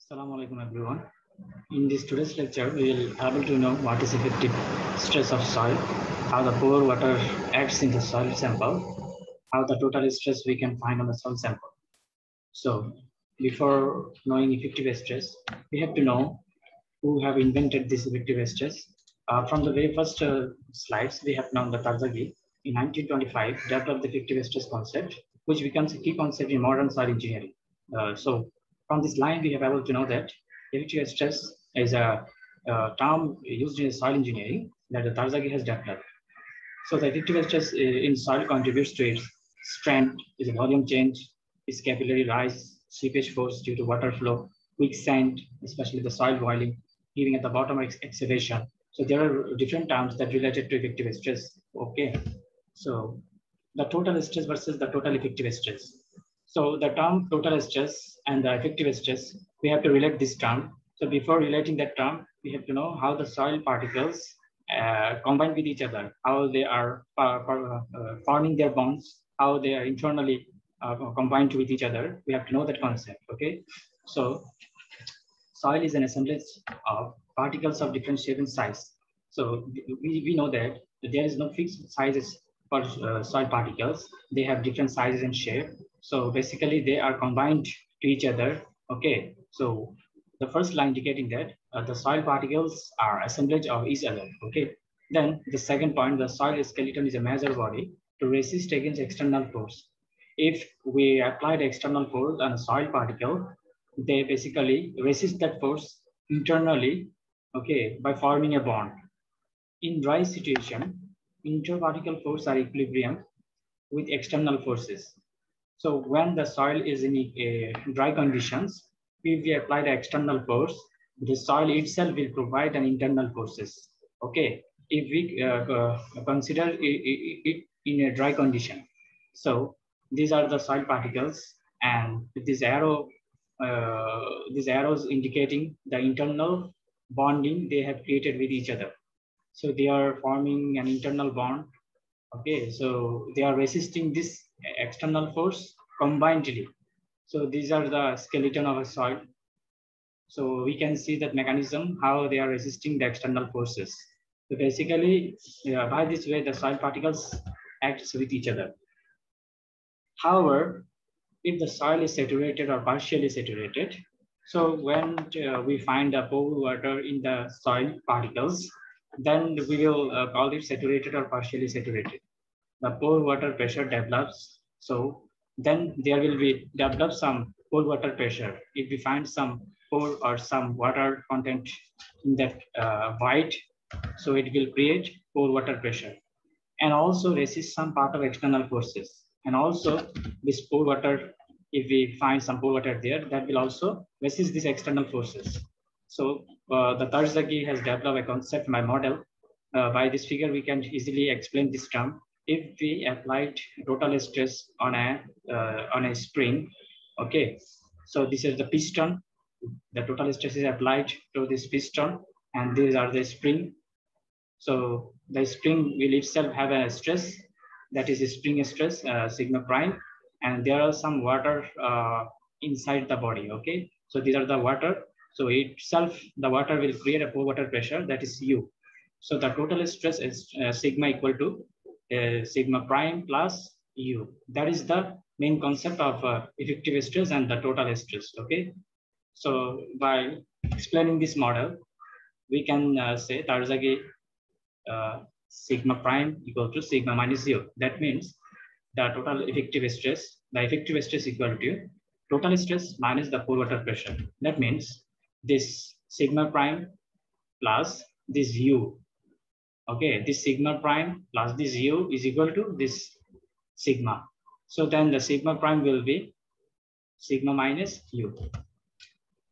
Assalamu alaikum everyone. In this today's lecture, we will able to know what is effective stress of soil, how the pore water acts in the soil sample, how the total stress we can find on the soil sample. So before knowing effective stress, we have to know who have invented this effective stress. From the very first slides, we have known that Tarzaghi in 1925 developed the effective stress concept, which becomes a key concept in modern soil engineering. So from this line, we have able to know that effective stress is a term used in soil engineering that the Tarzaghi has developed. So the effective stress in soil contributes to its strength, is a volume change, is capillary rise, seepage force due to water flow, quicksand, especially the soil boiling, giving at the bottom excavation. So there are different terms that related to effective stress. Okay, so the total stress versus the total effective stress. So the term total stress and the effective stress, we have to relate this term. So before relating that term, we have to know how the soil particles combine with each other, how they are forming their bonds, how they are internally combined with each other. We have to know that concept. Okay, so soil is an assemblage of particles of different shape and size. So we know that there is no fixed sizes for soil particles. They have different sizes and shape. So basically they are combined to each other. Okay, so the first line indicating that the soil particles are assemblage of each other. Okay, then the second point, the soil skeleton is a major body to resist against external force. If we apply the external force on a soil particle, they basically resist that force internally, okay, by forming a bond. In dry situation, interparticle forces are equilibrium with external forces. So when the soil is in dry conditions, if we apply the external force, the soil itself will provide an internal forces. Okay, if we consider it in a dry condition. So these are the soil particles, and this arrow, these arrows indicating the internal bonding they have created with each other. So they are forming an internal bond. Okay, so they are resisting this external force combinedly. So these are the skeleton of a soil. So we can see that mechanism, how they are resisting the external forces. So basically, by this way, the soil particles act with each other. However, if the soil is saturated or partially saturated, so when we find the pore water in the soil particles, then we will call it saturated or partially saturated. The pore water pressure develops. So then there will be develop some pore water pressure. If we find some pore or some water content in that void, so it will create pore water pressure and also resist some part of external forces. And also this pore water, if we find some pore water there, that will also resist these external forces. So the Tarzaghi has developed a concept, my model. By this figure, we can easily explain this term. If we applied total stress on a spring, okay, so this is the piston. The total stress is applied to this piston, and these are the spring. So the spring will itself have a stress, that is a spring stress, sigma prime, and there are some water inside the body. Okay, so these are the water. So itself, the water will create a pore water pressure, that is U. So the total stress is sigma equal to sigma prime plus U. That is the main concept of effective stress and the total stress. Okay, so by explaining this model, we can say Tarzaghi sigma prime equal to sigma minus 0. That means the total effective stress, the effective stress equal to total stress minus the pore water pressure. That means this sigma prime plus this U. Okay, this sigma prime plus this U is equal to this sigma. So then the sigma prime will be sigma minus U.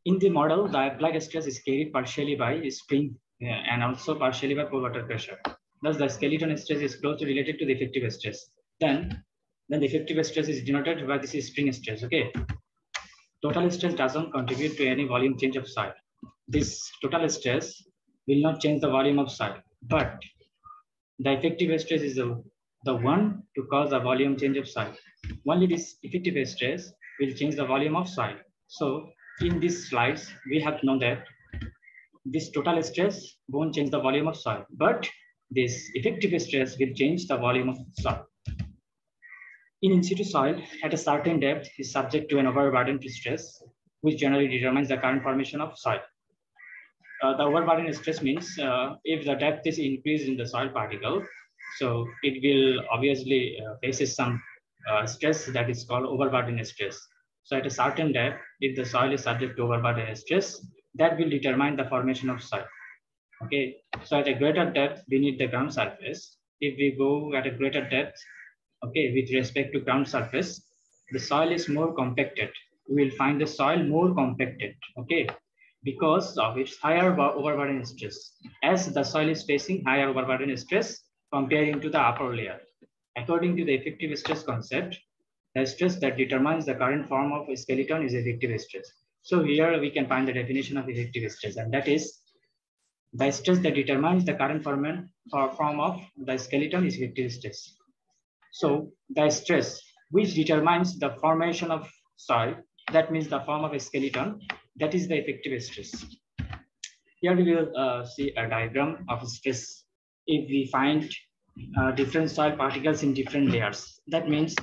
In the model, the applied stress is carried partially by spring and also partially by pore water pressure. Thus, the skeleton stress is closely related to the effective stress. Then the effective stress is denoted by this spring stress. Okay, total stress doesn't contribute to any volume change of soil. This total stress will not change the volume of soil, but the effective stress is the one to cause the volume change of soil. Only this effective stress will change the volume of soil. So in these slides, we have to know that this total stress won't change the volume of soil, but this effective stress will change the volume of soil. In situ soil, at a certain depth, is subject to an overburden stress, which generally determines the current formation of soil. The overburden stress means if the depth is increased in the soil particle, so it will obviously faces some stress that is called overburden stress. So at a certain depth, if the soil is subject to overburden stress, that will determine the formation of soil. Okay, so at a greater depth beneath the ground surface, if we go at a greater depth, okay, with respect to ground surface, the soil is more compacted. We will find the soil more compacted, okay, because of its higher overburden stress. As the soil is facing higher overburden stress comparing to the upper layer. According to the effective stress concept, the stress that determines the current form of a skeleton is effective stress. So here we can find the definition of effective stress, and that is the stress that determines the current form of the skeleton is effective stress. So the stress which determines the formation of soil, that means the form of a skeleton, that is the effective stress. Here we will see a diagram of stress. If we find different soil particles in different layers, that means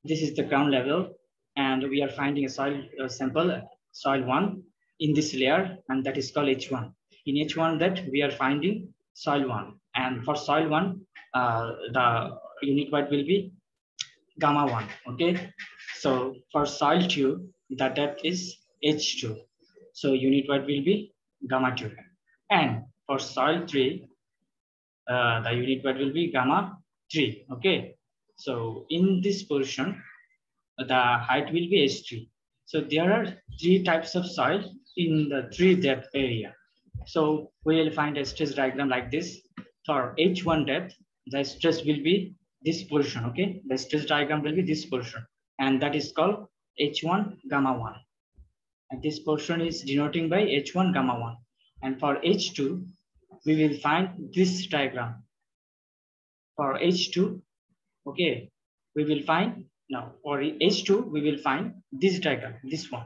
this is the ground level, and we are finding a soil sample, soil 1, in this layer, and that is called H1. In H1, that we are finding soil 1, and for soil 1, the unit weight will be gamma 1. Okay, so for soil 2, the depth is H2, so unit weight will be gamma 2, and for soil 3, the unit weight will be gamma 3. Okay, so in this portion, the height will be H3. So there are 3 types of soil in the 3 depth area. So we will find a stress diagram like this. For H1 depth, the stress will be this portion. Okay, the stress diagram will be this portion, and that is called H1 gamma 1. And this portion is denoting by H1 gamma 1. And for H2, we will find this diagram. For H2, okay, we will find, now for H2, we will find this diagram, this one.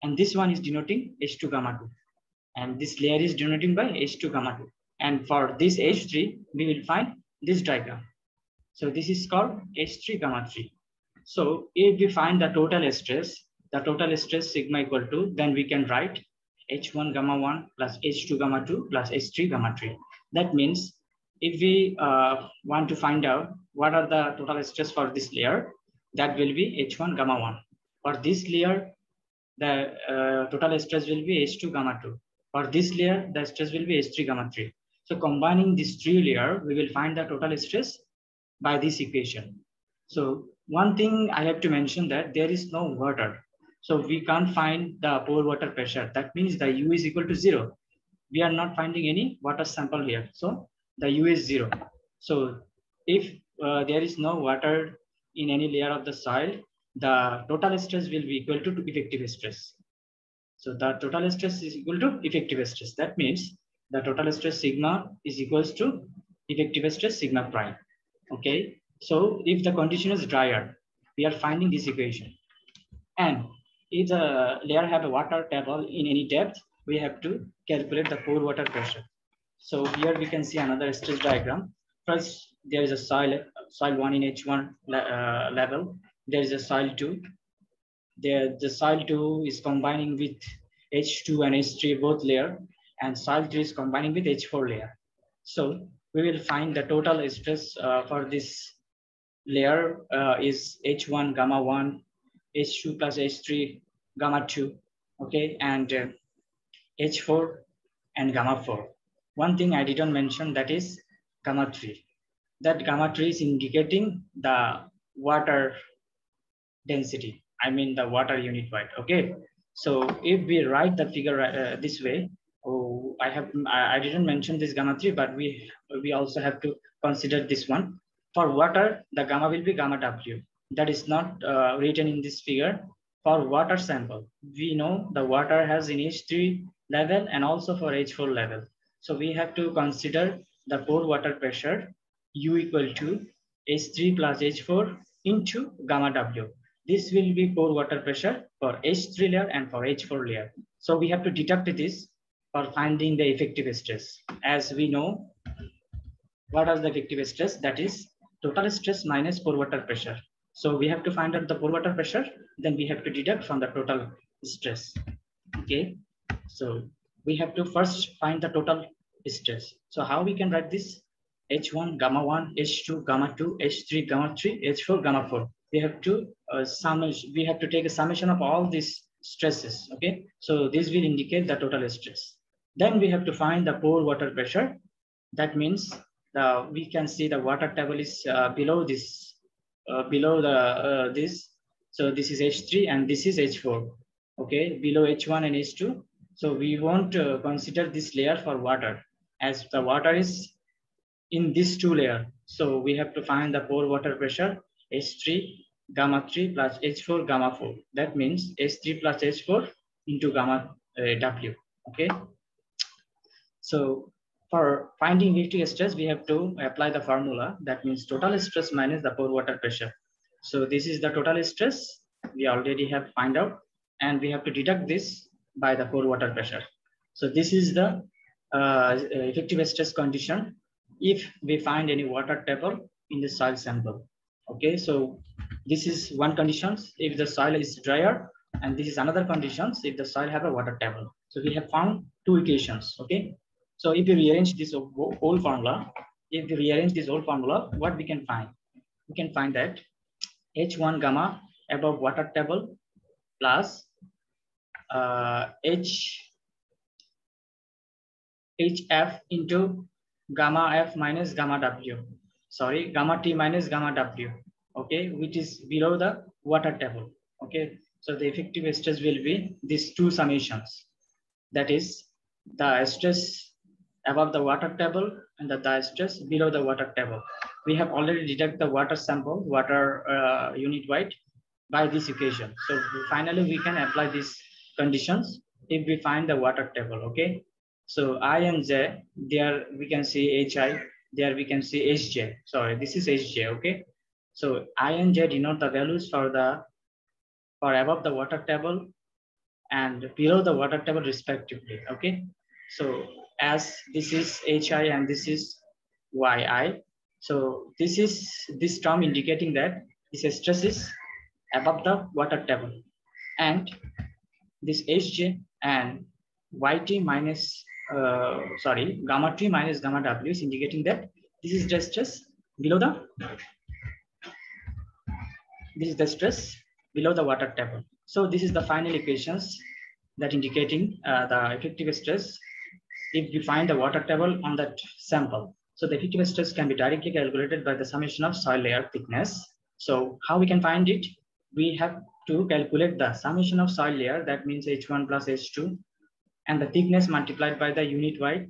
And this one is denoting H2 gamma 2. And this layer is denoting by H2 gamma 2. And for this H3, we will find this diagram. So this is called H3 gamma 3. So if we find the total stress sigma equal to, then we can write H1 gamma 1 plus H2 gamma 2 plus H3 gamma 3. That means if we want to find out what are the total stress for this layer, that will be H1 gamma 1. For this layer, the total stress will be H2 gamma 2. For this layer, the stress will be H3 gamma 3. So combining these 3 layers, we will find the total stress by this equation. So one thing I have to mention, that there is no water. So we can't find the pore water pressure. That means the U is equal to 0. We are not finding any water sample here. So the U is 0. So if there is no water in any layer of the soil, the total stress will be equal to effective stress. So the total stress is equal to effective stress. That means the total stress sigma is equals to effective stress sigma prime. Okay. So if the condition is drier, we are finding this equation. And if the layer have a water table in any depth, we have to calculate the pore water pressure. So here we can see another stress diagram. First, there is a soil 1 in H1 level. There is a soil 2. The soil 2 is combining with H2 and H3 both layer, and soil 3 is combining with H4 layer. So we will find the total stress for this layer is H1 gamma 1, H2 plus H3 gamma 2, okay, and H4 and gamma 4. One thing I didn't mention, that is gamma 3. That gamma 3 is indicating the water density. I mean the water unit weight. Okay. So if we write the figure this way, I didn't mention this gamma 3, but we also have to consider this one. For water, the gamma will be gamma W. That is not written in this figure. For water sample, we know the water has in H3 level and also for H4 level. So we have to consider the pore water pressure U equal to H3 plus H4 into gamma W. This will be pore water pressure for H3 layer and for H4 layer. So we have to deduct this for finding the effective stress. As we know, what is the effective stress? That is total stress minus pore water pressure. So we have to find out the pore water pressure, then we have to deduct from the total stress. Okay, so we have to first find the total stress. So how we can write this? H1 gamma 1, H2 gamma 2, H3 gamma 3, H4 gamma 4. We have to we have to take a summation of all these stresses. Okay, so this will indicate the total stress. Then we have to find the pore water pressure. That means we can see the water table is below this, below the this. So this is H3 and this is H4. Okay, below H1 and H2. So we won't consider this layer for water, as the water is in this two layer. So we have to find the pore water pressure H3 gamma 3 plus H4 gamma 4. That means H3 plus H4 into gamma W. Okay. So for finding effective stress, we have to apply the formula. That means total stress minus the pore water pressure. So this is the total stress we already have find out, and we have to deduct this by the pore water pressure. So this is the effective stress condition if we find any water table in the soil sample. Okay, so this is one condition if the soil is drier, and this is another conditions if the soil have a water table. So we have found two equations. Okay, so if you rearrange this whole formula, what we can find? We can find that H1 gamma above water table plus HF into gamma F minus gamma W. Sorry, gamma T minus gamma W. Okay, which is below the water table. Okay, so the effective stress will be these two summations. That is the stress above the water table and the stress below the water table. We have already deducted the water sample, water unit weight by this equation. So finally we can apply these conditions if we find the water table. Okay, so I and J, there we can see HI, there we can see HJ. Sorry, this is HJ. Okay, so I and J denote the values for above the water table and below the water table respectively. Okay, so as this is HI and this is YI, so this term indicating that this stress is above the water table, and this HJ and YT minus gamma T minus gamma W is indicating that this is the stress below the water table. So this is the final equations that indicating the effective stress if we find the water table on that sample. So the effective stress can be directly calculated by the summation of soil layer thickness. So how we can find it? We have to calculate the summation of soil layer, that means H1 plus H2, and the thickness multiplied by the unit weight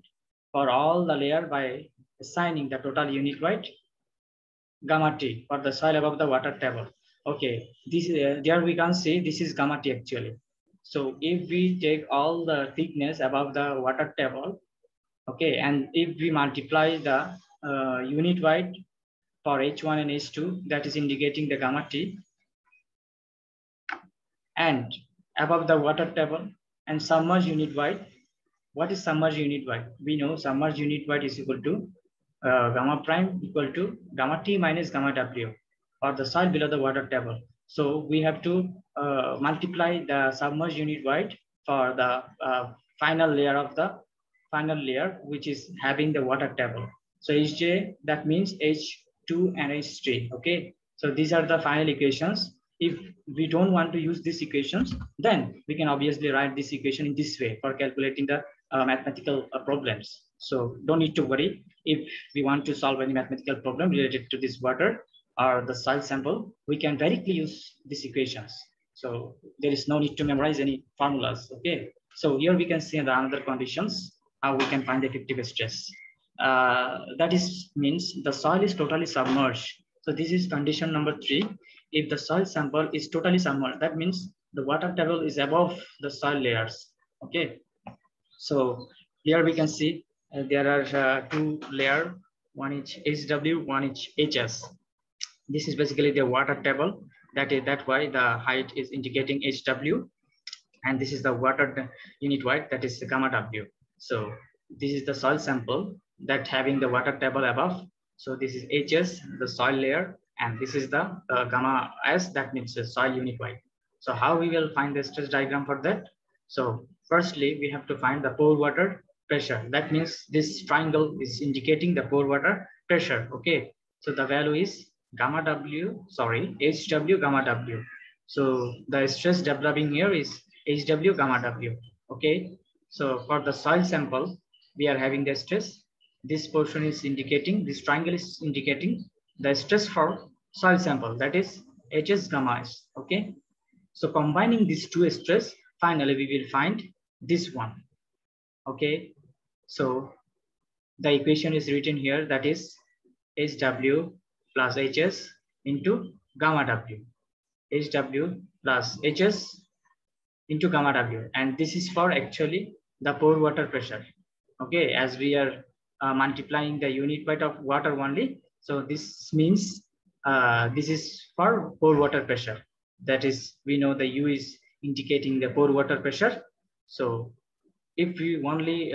for all the layer by assigning the total unit weight gamma T for the soil above the water table. Okay, this there we can see this is gamma T actually. So if we take all the thickness above the water table, okay, and if we multiply the unit weight for H1 and H2, that is indicating the gamma T, and above the water table and submerged unit weight. What is submerged unit weight? We know submerged unit weight is equal to gamma prime equal to gamma T minus gamma W for the soil below the water table. So we have to multiply the submerged unit weight for the final layer which is having the water table. So HJ, that means H2 and H3. Okay, so these are the final equations. If we don't want to use these equations, then we can obviously write this equation in this way for calculating the mathematical problems. So don't need to worry if we want to solve any mathematical problem related to this water or the soil sample, we can directly use these equations. So there is no need to memorize any formulas. Okay, so here we can see the another conditions how we can find the effective stress. That is means the soil is totally submerged. So this is condition number 3. If the soil sample is totally submerged, that means the water table is above the soil layers. Okay, so here we can see there are two layers, one is HW, one is HS. This is basically the water table, That's why the height is indicating HW, and this is the water unit weight, that is gamma W. So this is the soil sample that having the water table above. So this is HS, the soil layer, and this is the gamma S, that means the soil unit weight. So how we will find the stress diagram for that? So firstly, we have to find the pore water pressure. That means this triangle is indicating the pore water pressure. Okay. So the value is gamma W, sorry, HW gamma W. So the stress developing here is HW gamma W. Okay. So for the soil sample, we are having the stress. This portion is indicating, this triangle is indicating the stress for soil sample, that is HS gamma S. Okay. So combining these two stress, finally we will find this one. Okay. So the equation is written here, that is HW plus HS into gamma W. HW plus HS into gamma W, and this is for actually the pore water pressure. Okay, as we are multiplying the unit weight of water only, so this means this is for pore water pressure. That is, we know the U is indicating the pore water pressure. So if we only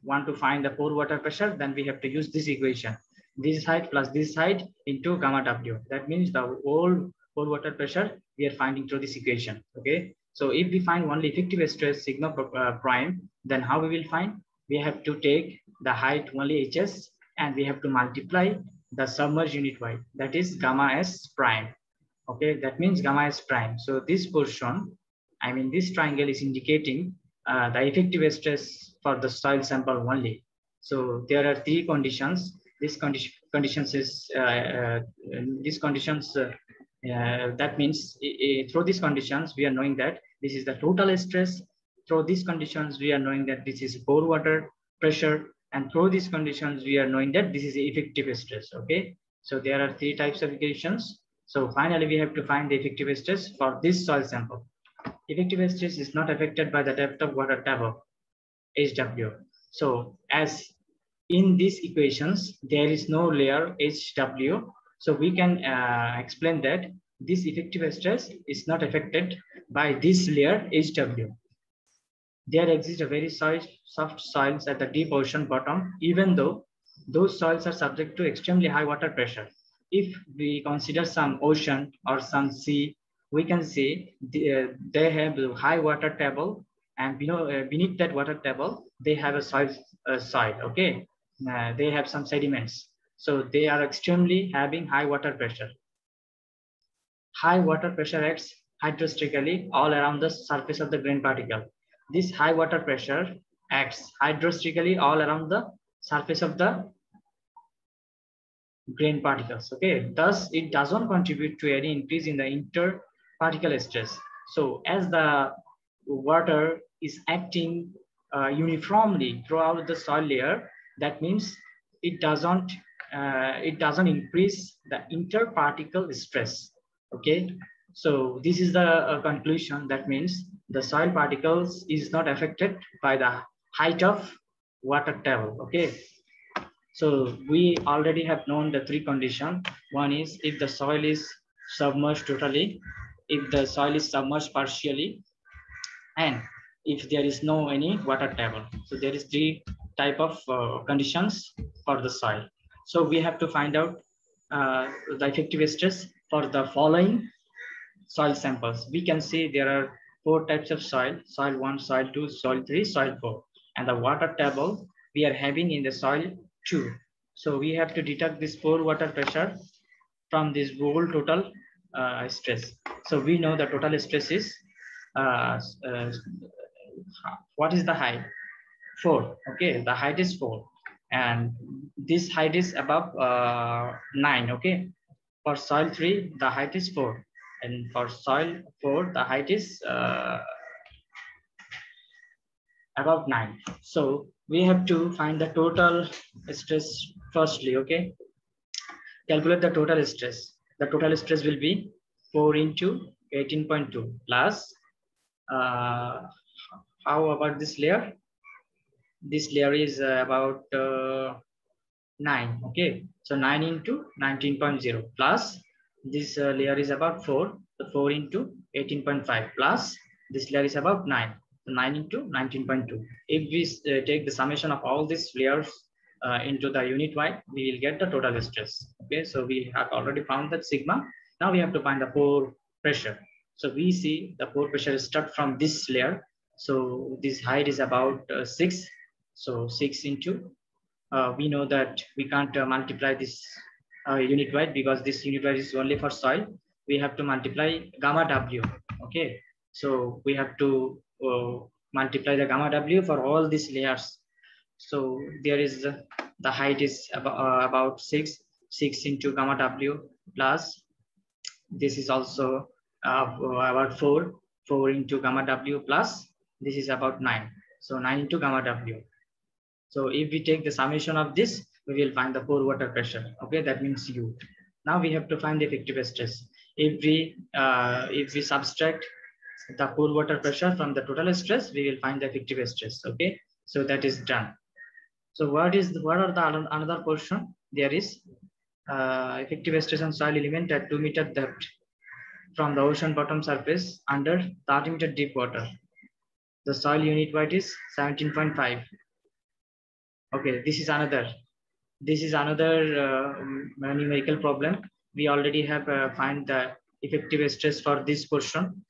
want to find the pore water pressure, then we have to use this equation, this side plus this side into gamma W. That means the whole pore water pressure we are finding through this equation. Okay. So if we find only effective stress sigma prime, then how we will find? We have to take the height only HS, and we have to multiply the submerged unit weight, that is gamma S prime. Okay, that means gamma S prime. So this portion, I mean this triangle is indicating the effective stress for the soil sample only. So there are three conditions. This conditions is these conditions. That means through these conditions we are knowing that this is the total stress. Through these conditions we are knowing that this is pore water pressure, and through these conditions we are knowing that this is effective stress. Okay, so there are three types of equations. So finally we have to find the effective stress for this soil sample. Effective stress is not affected by the depth of water table, HW. So as in these equations, there is no layer HW. So we can explain that this effective stress is not affected by this layer HW. There exists a very soft soils at the deep ocean bottom, even though those soils are subject to extremely high water pressure. If we consider some ocean or some sea, we can see they have a high water table, and beneath that water table, they have a soil. Okay, they have some sediments, so they are extremely having high water pressure. High water pressure acts hydrostatically all around the surface of the grain particle. This high water pressure acts hydrostatically all around the surface of the grain particles. Okay, thus it doesn't contribute to any increase in the interparticle stress. So as the water is acting uniformly throughout the soil layer, that means it doesn't increase the interparticle stress. Okay, so this is the conclusion. That means the soil particles is not affected by the height of water table. Okay, so we already have known the three conditions. One is if the soil is submerged totally, if the soil is submerged partially, and if there is no any water table. So there is three type of conditions for the soil. So we have to find out the effective stress for the following soil samples. We can see there are four types of soil: soil 1, soil 2, soil 3, soil 4, and the water table we are having in the soil 2. So we have to deduct this pore water pressure from this whole total stress. So we know the total stress is what is the height? 4. Okay, the height is 4, and this height is above 9. Okay, for soil 3 the height is 4, and for soil 4 the height is above 9. So we have to find the total stress firstly. Okay, calculate the total stress. The total stress will be 4 into 18.2 plus how about this layer? This layer is about 9. Okay, so 9 into 19.0 plus this layer is about 4 4 into 18.5 plus this layer is about 9. So 9 into 19.2. If we take the summation of all these layers into the unit wide, we will get the total stress. Okay, so we have already found that sigma. Now we have to find the pore pressure. So we see the pore pressure start from this layer. So this height is about 6. So 6 into, we know that we can't multiply this unit wide because this unit wide is only for soil. We have to multiply gamma W. Okay, so we have to multiply the gamma W for all these layers. So there is the height is about 6 into gamma W plus this is also about 4 into gamma W plus this is about 9. So 9 into gamma W. So if we take the summation of this, we will find the pore water pressure. Okay, that means U. Now we have to find the effective stress. If we subtract the pore water pressure from the total stress, we will find the effective stress. Okay, so that is done. So what are the another portion? There is effective stress on soil element at 2 meter depth from the ocean bottom surface under 30 meter deep water. The soil unit weight is 17.5. Okay, this is another numerical problem. We already have find the effective stress for this portion.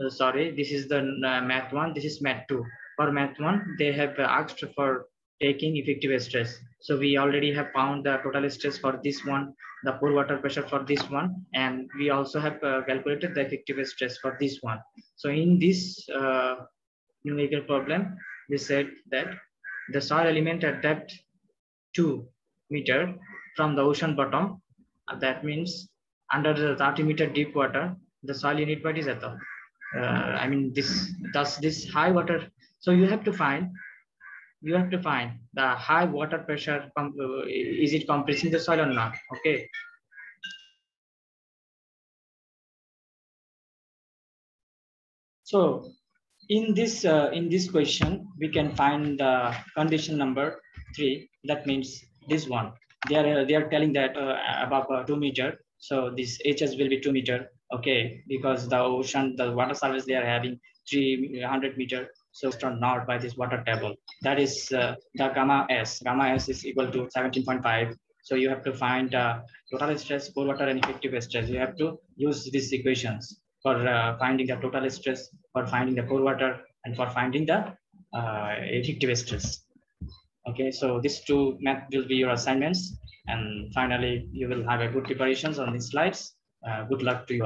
Sorry, this is the math one. This is math two. For math one, they have asked for taking effective stress. So we already have found the total stress for this one, the pore water pressure for this one, and we also have calculated the effective stress for this one. So in this numerical problem, we said that the soil element at depth 2 meter from the ocean bottom. That means under the 30 meter deep water, the soil unit weight is at the, I mean, this high water. So you have to find the high water pressure. Is it compressing the soil or not? Okay. So in this question, we can find the condition number 3. That means this one. They are telling that above 2 meter. So this HS will be 2 meter. Okay, because the ocean, the water surface they are having 300 meter. So it's not by this water table. That is the gamma S. Gamma S is equal to 17.5. So you have to find total stress, pore water, and effective stress. You have to use these equations for finding the total stress, for finding the pore water, and for finding the effective stress. Okay, so these two math will be your assignments, and finally you will have a good preparations on these slides. Good luck to you all.